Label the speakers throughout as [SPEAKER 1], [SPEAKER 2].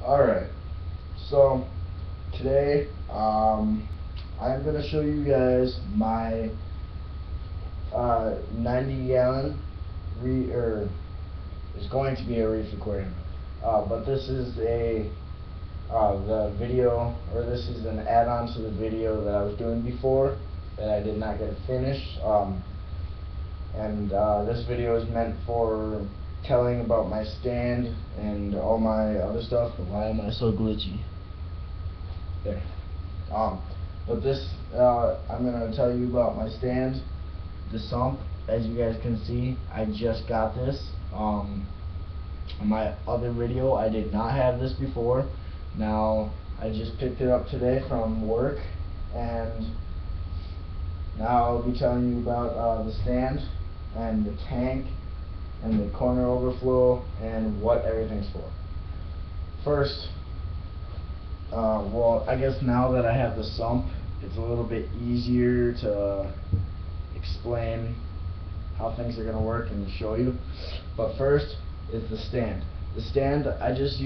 [SPEAKER 1] Alright, so today I'm going to show you guys my 90 gallon it's going to be a reef aquarium, but this is the video, or this is an add-on to the video that I was doing before that I did not get to finish, and this video is meant for telling about my stand and all my other stuff. Why am I so glitchy? There. But this, I'm going to tell you about my stand, the sump. As you guys can see, I just got this. On my other video, I did not have this before. Now, I just picked it up today from work, and now I'll be telling you about the stand and the tank and the corner overflow and what everything's for. First, well, I guess now that I have the sump, it's a little bit easier to explain how things are going to work and show you. But first is the stand. The stand, I just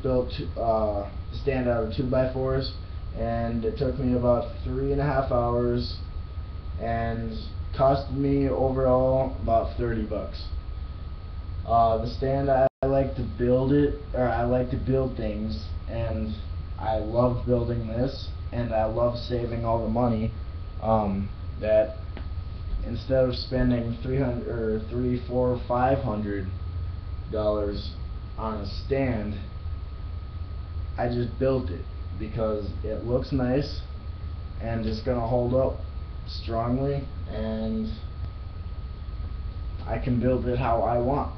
[SPEAKER 1] built the stand out of 2x4s, and it took me about 3.5 hours and cost me overall about 30 bucks. The stand, I like to build it, or I like to build things, and I love building this, and I love saving all the money, that instead of spending $300 or $300, $400, $500 on a stand, I just built it because it looks nice and it's gonna hold up strongly, and I can build it how I want,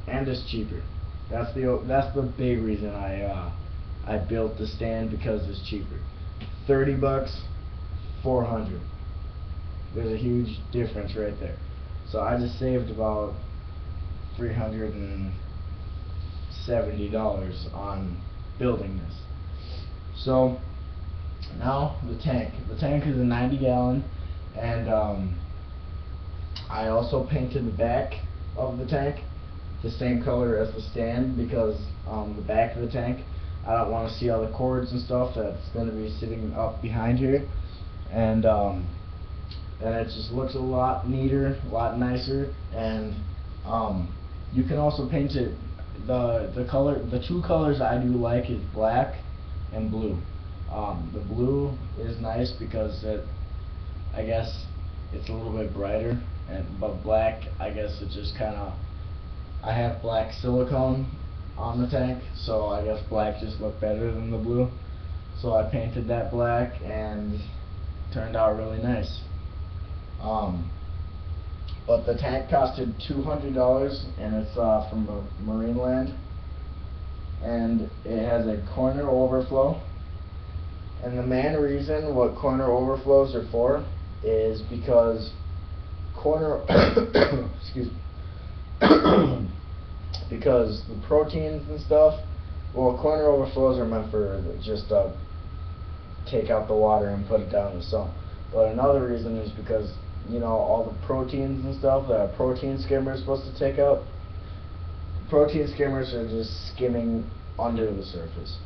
[SPEAKER 1] and it's cheaper. That's the big reason I built the stand, because it's cheaper. 30 bucks, 400. There's a huge difference right there. So I just saved about $370 on building this. So now the tank. The tank is a 90 gallon, and I also painted the back of the tank the same color as the stand, because the back of the tank, I don't want to see all the cords and stuff that's going to be sitting up behind here, and it just looks a lot neater, a lot nicer. And you can also paint it, the two colors I do like is black and blue. The blue is nice because I guess it's a little bit brighter, but black, I guess it just kind of, I have black silicone on the tank, so I guess black just looked better than the blue. So I painted that black, and it turned out really nice. But the tank costed $200, and it's from Marineland, and it has a corner overflow. And the main reason what corner overflows are for is because excuse me, because the proteins and stuff, well, corner overflows are meant for just take out the water and put it down in the sump. But another reason is because, you know, all the proteins and stuff that a protein skimmer is supposed to take out, protein skimmers are just skimming under the surface.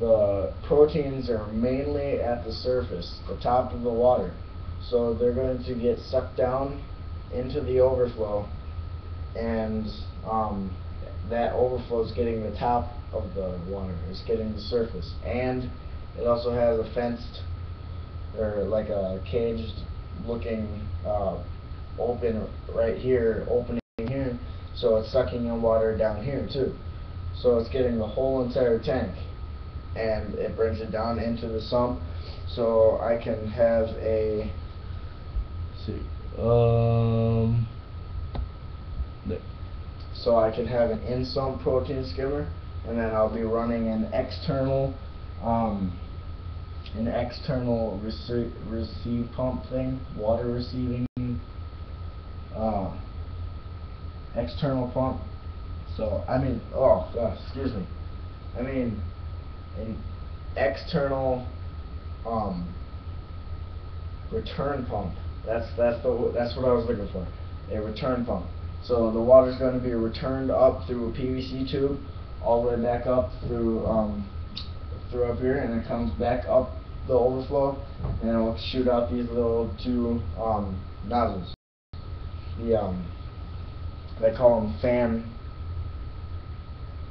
[SPEAKER 1] The proteins are mainly at the surface, the top of the water. So they're going to get sucked down into the overflow, and that overflow is getting the top of the water, it's getting the surface. And it also has a fenced, or like a caged looking open right here, opening here, so it's sucking in water down here too. So it's getting the whole entire tank, and it brings it down into the sump, so I can have a, so I can have an in-sump protein skimmer, and then I'll be running an external receive pump thing, water receiving external pump. So I mean, excuse me, I mean an external return pump. That's what I was looking for. A return pump. So the water's going to be returned up through a PVC tube all the way back up through up here, and it comes back up the overflow, and it will shoot out these little two nozzles. The they call them fan.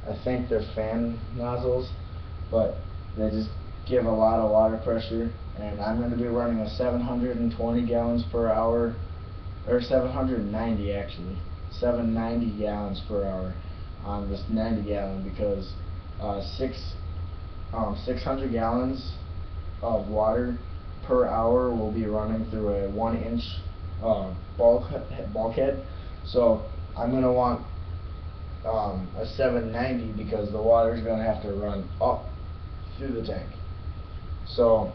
[SPEAKER 1] I think they're fan nozzles, but they just give a lot of water pressure. And I'm going to be running a 720 gallons per hour, or 790 actually, 790 gallons per hour on this 90 gallon, because 600 gallons of water per hour will be running through a 1-inch bulkhead. So I'm going to want a 790, because the water is going to have to run up through the tank. So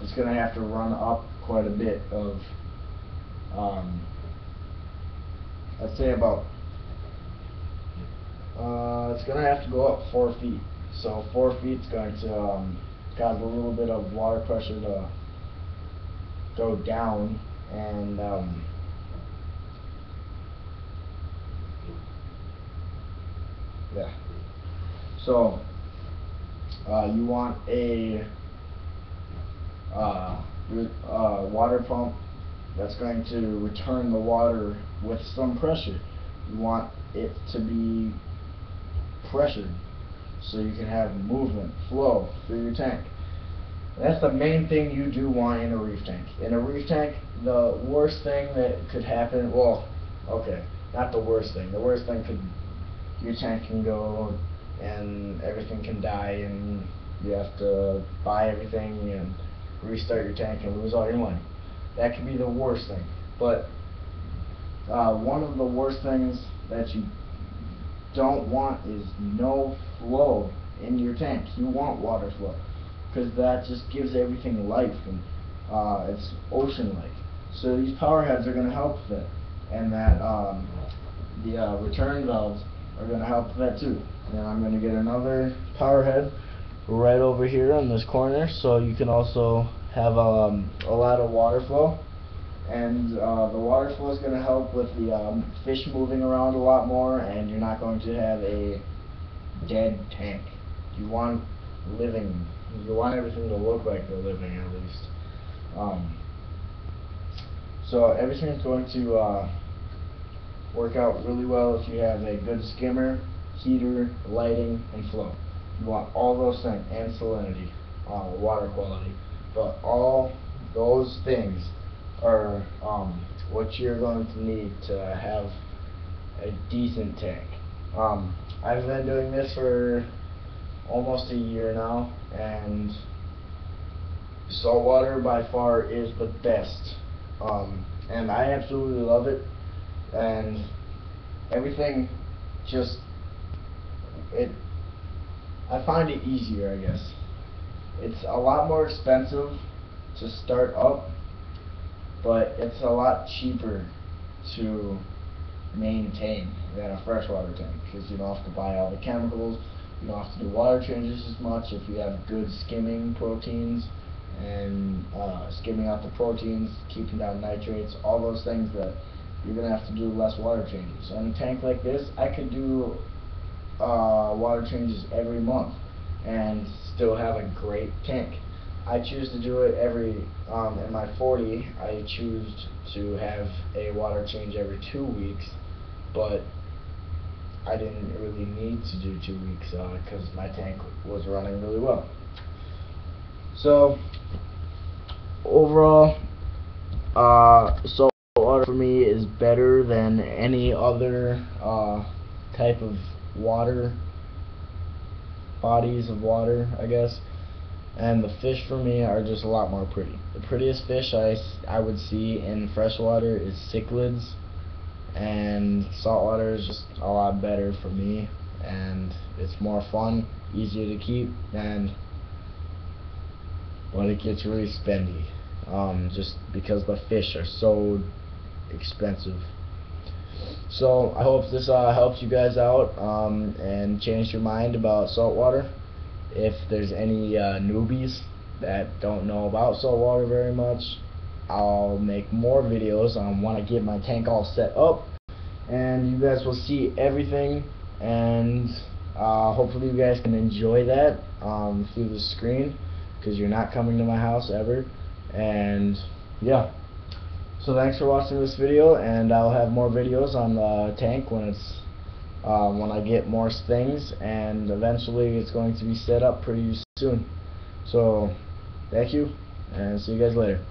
[SPEAKER 1] it's going to have to run up quite a bit of, I'd say about, it's going to have to go up 4 feet. So 4 feet is going to cause a little bit of water pressure to go down, and yeah. So you want a water pump that's going to return the water with some pressure. You want it to be pressured, so you can have movement, flow through your tank. That's the main thing you do want in a reef tank. In a reef tank, the worst thing that could happen, well, okay, not the worst thing. The worst thing could, your tank can go and everything can die, and you have to buy everything and restart your tank and lose all your money. That could be the worst thing. But one of the worst things that you don't want is no flow in your tank. You want water flow, because that just gives everything life, and it's ocean-like. So these power heads are going to help with it, and that the return valves are going to help with that too. And I'm going to get another power head right over here in this corner, so you can also have a lot of water flow. And the water flow is going to help with the fish moving around a lot more, and you're not going to have a dead tank. You want living. You want everything to look like they're living, at least. So everything's going to work out really well if you have a good skimmer, heater, lighting, and flow. You want all those things, and salinity, water quality. But all those things are what you're going to need to have a decent tank. I've been doing this for almost a year now, and saltwater by far is the best, and I absolutely love it. And everything just, I find it easier, I guess. It's a lot more expensive to start up, but it's a lot cheaper to maintain than a freshwater tank, because you don't have to buy all the chemicals, you don't have to do water changes as much if you have good skimming proteins, and skimming out the proteins, keeping down nitrates, all those things that you're going to have to do less water changes. On a tank like this, I could do water changes every month and still have a great tank. I choose to do it every, in my 40, I choose to have a water change every 2 weeks, but I didn't really need to do 2 weeks because my tank was running really well. So overall, saltwater for me is better than any other type of water, bodies of water, I guess. And the fish for me are just a lot more pretty. The prettiest fish I would see in freshwater is cichlids, and saltwater is just a lot better for me, and it's more fun, easier to keep, but it gets really spendy, just because the fish are so expensive. So I hope this helps you guys out and changed your mind about saltwater. If there's any newbies that don't know about saltwater very much, I'll make more videos on when I get my tank all set up, and you guys will see everything, and Hopefully you guys can enjoy that through the screen, because you're not coming to my house ever. And yeah, so thanks for watching this video, and I'll have more videos on the tank when I get more things, and eventually it's going to be set up pretty soon. So thank you, and see you guys later.